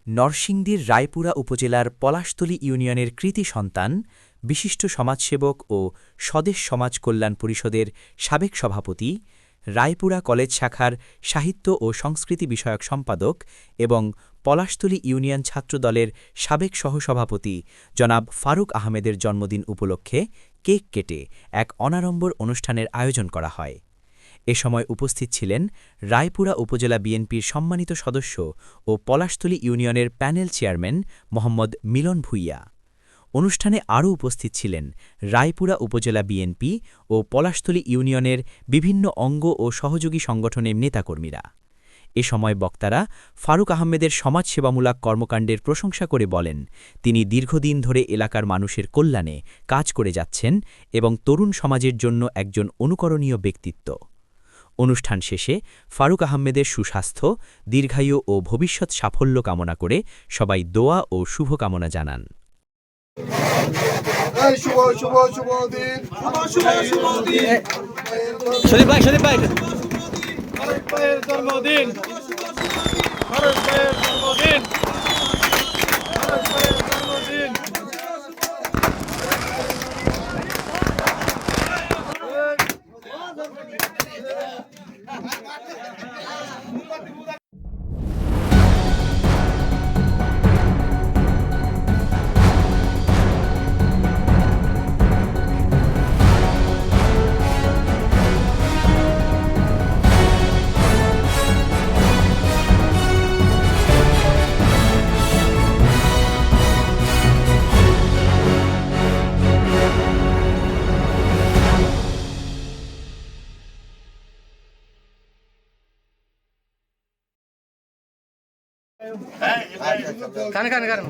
নরসিংদীর রায়পুরা উপজেলার পলাশতলী ইউনিয়নের কৃতি সন্তান, বিশিষ্ট সমাজসেবক ও স্বদেশ সমাজ কল্যাণ পরিষদের সাবেক সভাপতি, রায়পুরা কলেজ শাখার সাহিত্য ও সংস্কৃতি বিষয়ক সম্পাদক এবং পলাশতলী ইউনিয়ন ছাত্রদলের সাবেক সহসভাপতি জনাব ফারুক আহমেদের জন্মদিন উপলক্ষে কেক কেটে এক অনাড়ম্বর অনুষ্ঠানের আয়োজন করা হয়। এ সময় উপস্থিত ছিলেন রায়পুরা উপজেলা বিএনপির সম্মানিত সদস্য ও পলাশতলী ইউনিয়নের প্যানেল চেয়ারম্যান মোহাম্মদ মিলন ভূঁইয়া। অনুষ্ঠানে আরও উপস্থিত ছিলেন রায়পুরা উপজেলা বিএনপি ও পলাশতলী ইউনিয়নের বিভিন্ন অঙ্গ ও সহযোগী সংগঠনের নেতাকর্মীরা। এ সময় বক্তারা ফারুক আহমেদের সমাজসেবামূলক কর্মকাণ্ডের প্রশংসা করে বলেন, তিনি দীর্ঘদিন ধরে এলাকার মানুষের কল্যাণে কাজ করে যাচ্ছেন এবং তরুণ সমাজের জন্য একজন অনুকরণীয় ব্যক্তিত্ব। অনুষ্ঠান শেষে ফারুক আহমেদের সুস্বাস্থ্য, দীর্ঘায়ু ও ভবিষ্যৎ সাফল্য কামনা করে সবাই দোয়া ও শুভকামনা জানান। কানে কানে কানে